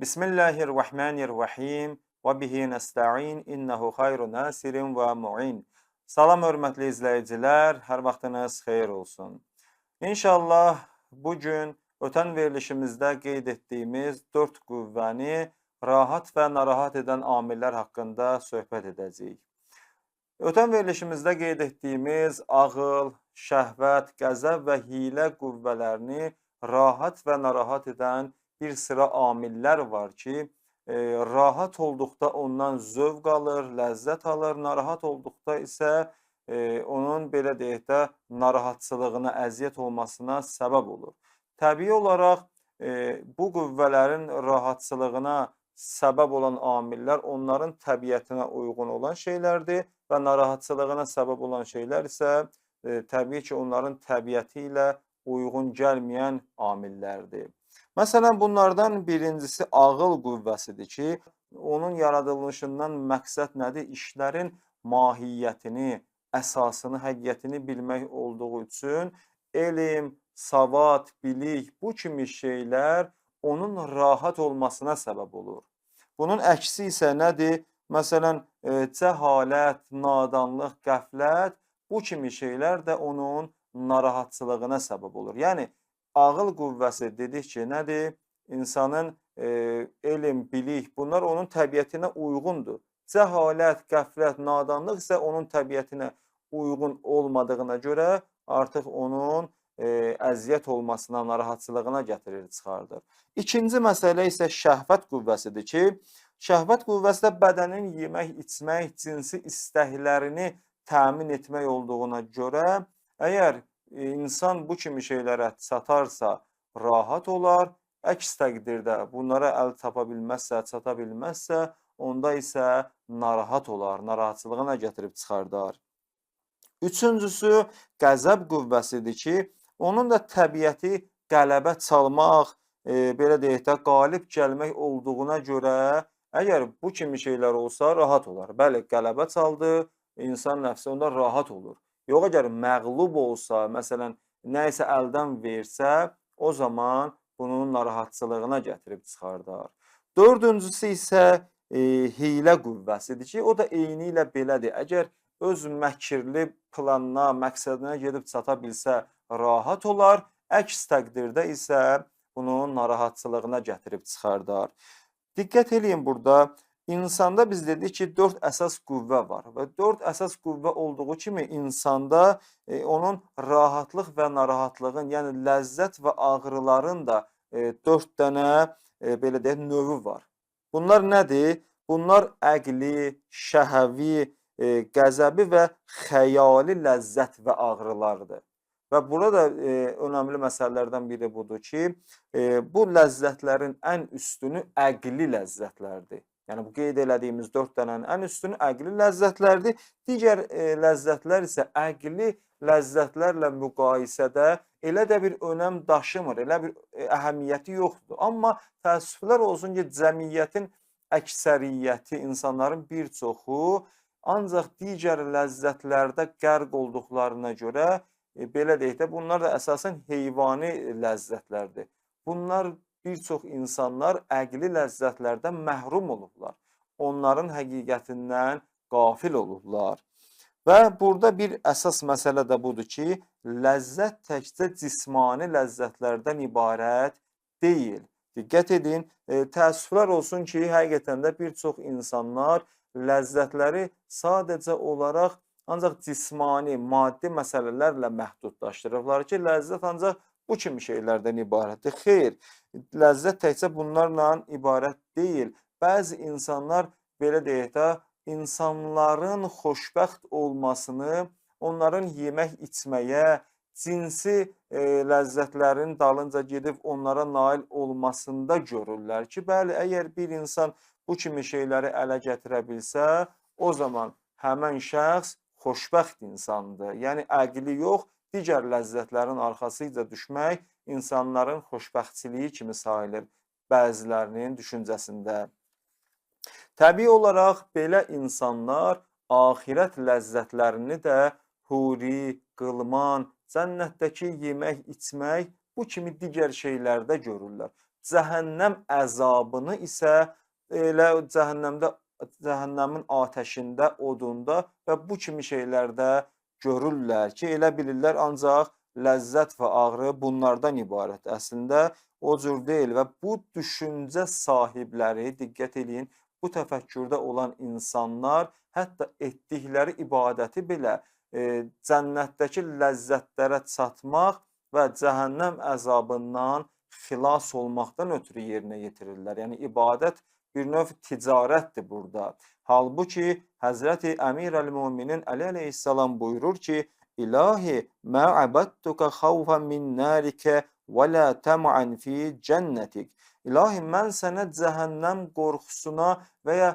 Bismillahirrahmanirrahim və bihi nəstəin innehu xayru nasirin və mu'in. Salam hörmətli izləyicilər, hər vaxtınız xeyir olsun. İnşallah bugün ötən verilişimizdə qeyd etdiyimiz 4 qüvvəni rahat və narahat edən amillər haqqında söhbət edəcəyik. Ötən verilişimizdə qeyd etdiyimiz ağıl, şəhvət, qəzəb və hiylə qüvvələrini rahat və narahat edən bir sıra amillər var ki, rahat olduqda ondan zövq alır, ləzzət alır, narahat olduqda isə onun belə deyək də narahatçılığına, əziyyət olmasına səbəb olur. Təbii olaraq bu qüvvələrin rahatçılığına səbəb olan amillər onların təbiətinə uyğun olan şeylərdir və narahatçılığına səbəb olan şeylər isə təbii ki, onların təbiəti ilə uyğun gəlməyən amillərdir. Məsələn, bunlardan birincisi ağıl qüvvəsidir ki, onun yaradılışından məqsəd nədir? İşlərin mahiyyətini, əsasını, həqiqətini bilmək olduğu üçün elm, savad, bilik, bu kimi şeylər onun rahat olmasına səbəb olur. Bunun əksi isə nədir? Məsələn, cəhalət, nadanlıq, qəflət, bu kimi şeylər də onun narahatçılığına səbəb olur. Yəni, ağıl qüvvəsi dedik ki, nədir? İnsanın elm, bilik, bunlar onun təbiətinə uyğundur. Cəhalət, qəflət, nadanlıq isə onun təbiətinə uyğun olmadığına görə artıq onun əziyyət olmasına, narahatçılığına gətirir, çıxardır. İkinci məsələ isə şəhvət qüvvəsidir ki, şəhvət qüvvəsi də bədənin yemək, içmək, cinsi istəklərini təmin etmək olduğuna görə, əgər insan bu kimi şeylərə çatarsa rahat olar, əks təqdirdə bunlara əl tapa bilməzsə, çata bilməzsə, onda isə narahat olar, narahatçılığına gətirib çıxardar. Üçüncüsü, qəzəb qüvvəsidir ki, onun da təbiəti qələbə çalmaq, belə deyək də, qalib gəlmək olduğuna görə, əgər bu kimi şeylər olsa, rahat olar. Bəli, qələbə çaldı, insan nəfsi onda rahat olur. Yox, əgər məğlub olsa, məsələn, nə isə əldən versə, o zaman bunun narahatçılığına gətirib çıxardar. Dördüncüsü isə hiylə qüvvəsidir ki, o da eyni ilə belədir. Əgər öz məkirli planına, məqsədinə gedib çata bilsə, rahat olar, əks təqdirdə isə bunun narahatçılığına gətirib çıxardar. Diqqət eləyin burada. İnsanda biz dedik ki, 4 əsas qüvvə var və 4 əsas qüvvə olduğu kimi insanda onun rahatlıq və narahatlığın, yəni ləzzət və ağrıların da 4 dənə belə deyək növü var. Bunlar nədir? Bunlar əqli, şəhəvi, qəzəbi və xəyali ləzzət və ağrılardır. Və burada önəmli məsələlərdən biri budur ki, bu ləzzətlərin ən üstünü əqli ləzzətlərdir. Yəni, bu qeyd elədiyimiz 4 dənənin ən üstünü əqli ləzzətlərdir. Digər ləzzətlər isə əqli ləzzətlərlə müqayisədə elə də bir önəm daşımır, elə bir əhəmiyyəti yoxdur. Amma təəssüflər olsun ki, cəmiyyətin əksəriyyəti, insanların bir çoxu ancaq digər ləzzətlərdə qərq olduqlarına görə, belə deyək də, bunlar da əsasən heyvani ləzzətlərdir. Bunlar bir çox insanlar əqli ləzzətlərdən məhrum olublar. Onların həqiqətindən qafil olublar. Və burada bir əsas məsələ də budur ki, ləzzət təkcə cismani ləzzətlərdən ibarət deyil. Diqqət edin, təəssüflər olsun ki, həqiqətən də bir çox insanlar ləzzətləri sadəcə olaraq ancaq cismani, maddi məsələlərlə məhdudlaşdırırlar ki, ləzzət ancaq bu kimi şeylərdən ibarətdir. Xeyr, ləzzət təkcə bunlarla ibarət deyil. Bəzi insanlar, belə deyək də, insanların xoşbəxt olmasını, onların yemək, içməyə, cinsi ləzzətlərin dalınca gedib onlara nail olmasında görürlər ki, bəli, əgər bir insan bu kimi şeyləri ələ gətirə bilsə, o zaman həmən şəxs xoşbəxt insandır. Yəni, əqli yox, digər ləzzətlərin arxasıca düşmək insanların xoşbəxtçiliyi kimi sayılır bəzilərinin düşüncəsində. Təbii olaraq belə insanlar axirət ləzzətlərini də huri, qılman, cənnətdəki yemək, içmək bu kimi digər şeylərdə görürlər. cəhənnəm əzabını isə elə cəhənnəmin atəşində, odunda və bu kimi şeylərdə görürlər ki, elə bilirlər ancaq ləzzət və ağrı bunlardan ibarət. Əslində o cür deyil və bu düşüncə sahibləri, diqqət eləyin, bu təfəkkürdə olan insanlar hətta etdikləri ibadəti belə cənnətdəki ləzzətlərə çatmaq və cəhənnəm əzabından xilas olmaqdan ötürü yerinə yetirirlər. Yəni ibadət bir növ ticarətdir burada. Halbuki Həzrəti Əmir-əl-Möminin Əli əleyhissalam buyurur ki, İlahi, mə əbədtuka xavfən min nərikə və lə təmən fi cənnətik. İlahi, mən sənə cəhənnəm qorxusuna və ya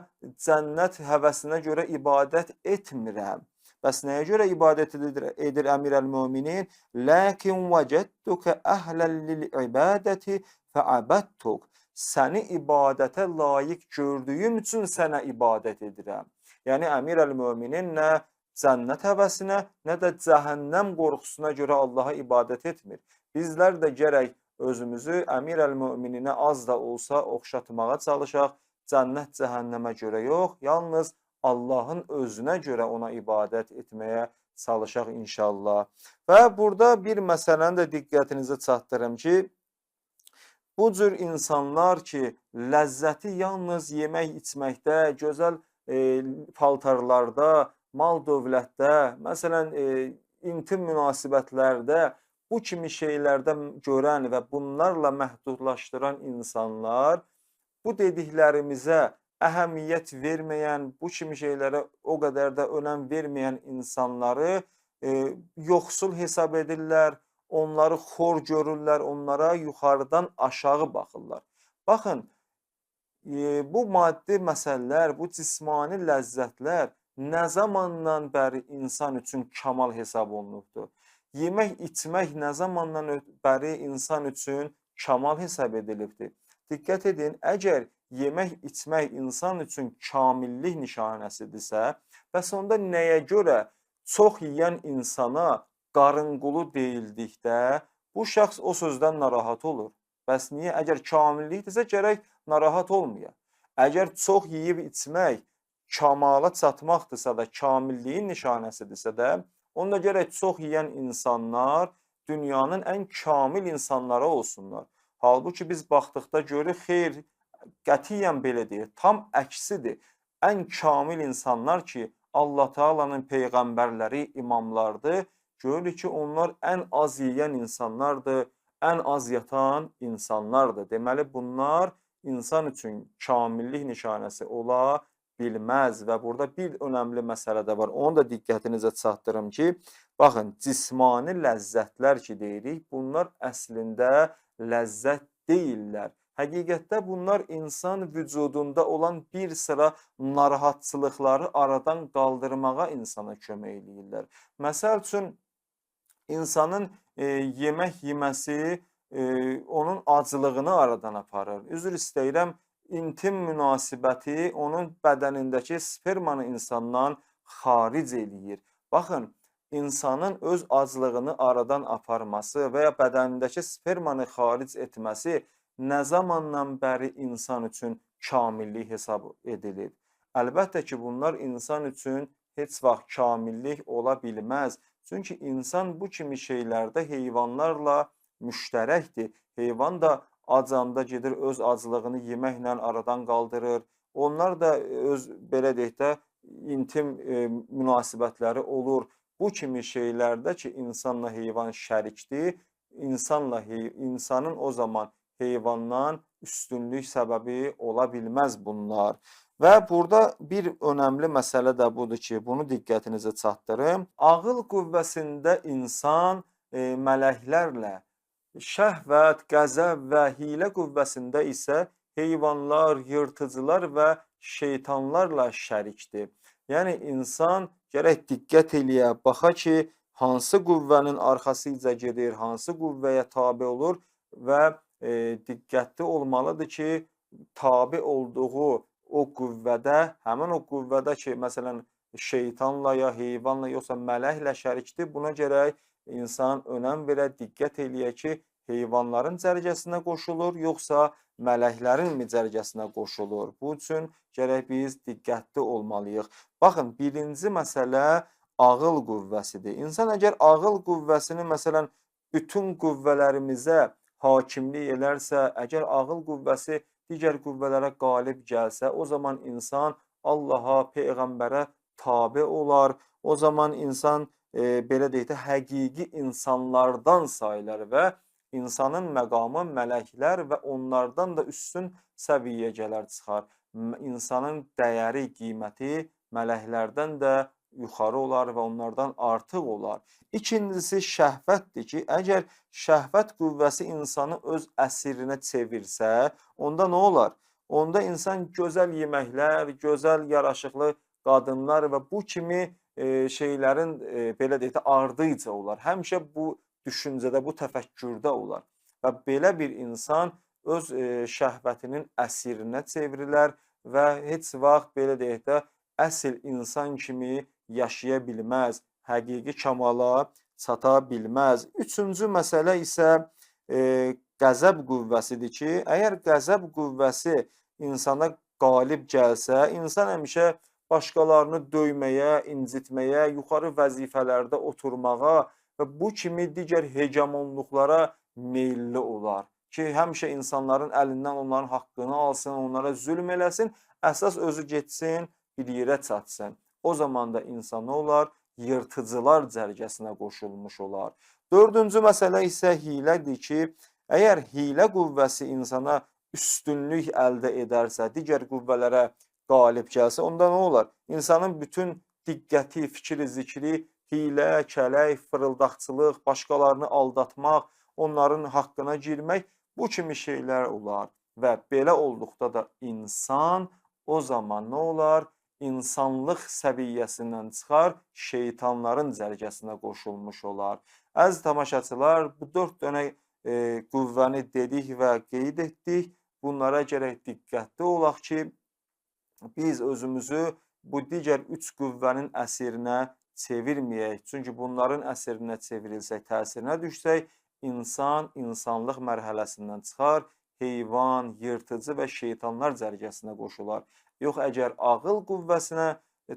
cənnət həvəsinə görə ibadət etmirəm. Bəs nəyə görə ibadət edir Əmir-əl-Möminin? Ləkin vəcədtukə əhlən lil-ibadəti fəəbədtuk. Səni ibadətə layiq gördüyüm üçün sənə ibadət edirəm. Yəni Əmir-əl-Möminin nə cənnət həvəsinə, nə də cəhənnəm qorxusuna görə Allaha ibadət etmir. Bizlər də gərək özümüzü Əmir-əl-Mömininə az da olsa oxşatmağa çalışaq. Cənnət cəhənnəmə görə yox, yalnız Allahın özünə görə ona ibadət etməyə çalışaq inşallah. Və burada bir məsələni də diqqətinizə çatdırım ki, bu cür insanlar ki, ləzzəti yalnız yemək, içməkdə, gözəl paltarlarda, mal dövlətdə, məsələn, intim münasibətlərdə, bu kimi şeylərdə görən və bunlarla məhdudlaşdıran insanlar, bu dediklərimizə əhəmiyyət verməyən, bu kimi şeylərə o qədər də önəm verməyən insanları yoxsul hesab edirlər, onları xor görürlər, onlara yuxarıdan aşağı baxırlar. Baxın, bu maddi məsələlər, bu cismani ləzzətlər nə zamandan bəri insan üçün kamal hesab olunubdur? Yemək, içmək nə zamandan bəri insan üçün kamal hesab edilibdir? Diqqət edin, əgər yemək, içmək insan üçün kamillik nişanəsidirsə, bəs onda nəyə görə çox yeyən insana qarınqulu deyildikdə bu şəxs o sözdən narahat olur? Bəs niyə? Əgər kamillikdirsə gərək narahat olmaya. Əgər çox yeyib içmək kamala çatmaqdırsa da, kamilliyin nişanəsidirsə də, onda gərək çox yeyən insanlar dünyanın ən kamil insanları olsunlar. Halbuki biz baxdıqda görürük, xeyr, qətiyyən belə deyil, tam əksidir. Ən kamil insanlar ki, Allah Taala'nın peyğəmbərləri, imamlardır, görürük ki, onlar ən az yeyən insanlardır, ən az yatan insanlardır. Deməli, bunlar insan üçün kamillik nişanəsi ola bilməz və burada bir önəmli məsələ də var. Onu da diqqətinizə çatdırım ki, baxın, cismani ləzzətlər ki deyirik, bunlar əslində ləzzət deyillər. Həqiqətdə bunlar insan vücudunda olan bir sıra narahatçılıqları aradan qaldırmağa insana kömək eləyirlər. Məsəl üçün, insanın yemək yeməsi onun acılığını aradan aparır. Üzr istəyirəm, intim münasibəti onun bədənindəki spermanı insandan xaric eləyir. Baxın, insanın öz aclığını aradan aparması və ya bədənindəki spermanı xaric etməsi nə zamandan bəri insan üçün kamillik hesab edilir? Əlbəttə ki, bunlar insan üçün heç vaxt kamillik ola bilməz. Çünki insan bu kimi şeylərdə heyvanlarla müştərəkdir. Heyvan da acanda gedir, öz aclığını yeməklə aradan qaldırır. Onlar da öz, belə deyək də, intim münasibətləri olur. Bu kimi şeylərdə ki, insanla heyvan şərikdir, insanın o zaman heyvandan üstünlük səbəbi ola bilməz bunlar. Və burada bir önəmli məsələ də budur ki, bunu diqqətinizə çatdırım. Ağıl qüvvəsində insan mələklərlə, şəhvət, qəzəb və hilə qüvvəsində isə heyvanlar, yırtıcılar və şeytanlarla şərikdir. Yəni, insan gərək diqqət eləyə, baxa ki, hansı qüvvənin arxasıca gedir, hansı qüvvəyə tabe olur və diqqətli olmalıdır ki, tabe olduğu o qüvvədə, həmin o qüvvədə ki, məsələn, şeytanla ya heyvanla yoxsa mələklə şərikdir, buna gərək insan önəm verə, diqqət eləyə ki, heyvanların cərgəsinə qoşulur, yoxsa mələklərin mi cərgəsinə qoşulur? Bu üçün gərək biz diqqətli olmalıyıq. Baxın, birinci məsələ ağıl qüvvəsidir. İnsan əgər ağıl qüvvəsini, məsələn, bütün qüvvələrimizə hakimlik elərsə, əgər ağıl qüvvəsi digər qüvvələrə qalib gəlsə, o zaman insan Allaha, Peyğəmbərə tabe olar. O zaman insan, belə deyək də, həqiqi insanlardan sayılar və insanın məqamı mələklər və onlardan da üstün səviyyəyə gələr çıxar. İnsanın dəyəri, qiyməti mələklərdən də yuxarı olar və onlardan artıq olar. İkincisi şəhvətdir ki, əgər şəhvət qüvvəsi insanı öz əsirinə çevirsə, onda nə olar? Onda insan gözəl yeməklər, gözəl yaraşıqlı qadınlar və bu kimi şeylərin, belə deyək də, ardıca olar. Həmişə bu düşüncədə, bu təfəkkürdə olar və belə bir insan öz şəhvətininəsirinə çevrilər və heç vaxt, belə deyək də, əsl insan kimi yaşaya bilməz, həqiqi kamala çata bilməz. Üçüncü məsələ isə qəzəb qüvvəsidir ki, əgər qəzəb qüvvəsi insana qalib gəlsə, insan həmişə başqalarını döyməyə, incitməyə, yuxarı vəzifələrdə oturmağa və bu kimi digər hegemonluqlara meyilli olar ki, həmişə insanların əlindən onların haqqını alsın, onlara zülm eləsin, əsas özü getsin, bir yerə çatsın. O zaman da insan nə olar? Yırtıcılar cərgəsinə qoşulmuş olar. Dördüncü məsələ isə hilədir ki, əgər hilə qüvvəsi insana üstünlük əldə edərsə, digər qüvvələrə qalib gəlsə, onda nə olar? İnsanın bütün diqqəti, fikri, zikri, hilə, kələk, fırıldaqçılıq, başqalarını aldatmaq, onların haqqına girmək, bu kimi şeylər olar və belə olduqda da insan o zaman nə olar? İnsanlıq səviyyəsindən çıxar, şeytanların cərgəsinə qoşulmuş olar. Əziz tamaşaçılar, bu 4 dənə qüvvəni dedik və qeyd etdik. Bunlara gərək diqqətli olaq ki, biz özümüzü bu digər 3 qüvvəninəsirinə çevirməyək. Çünki bunların əsrinə çevrilsək, təsirinə düşsək, insan insanlıq mərhələsindən çıxar, heyvan, yırtıcı və şeytanlar cərgəsinə qoşular. Yox, əgər ağıl qüvvəsinə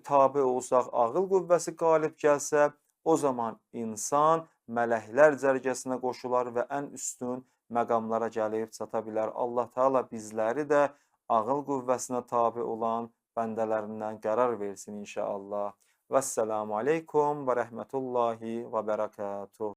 tabe olsaq, ağıl qüvvəsi qalib gəlsə, o zaman insan mələklər cərgəsinə qoşular və ən üstün məqamlara gəlib çata bilər. Allah Teala bizləri də ağıl qüvvəsinə tabe olan bəndələrindən qərar versin inşallah. Vəssalamu aleykum və rəhmətullahi və bərəkatuhu.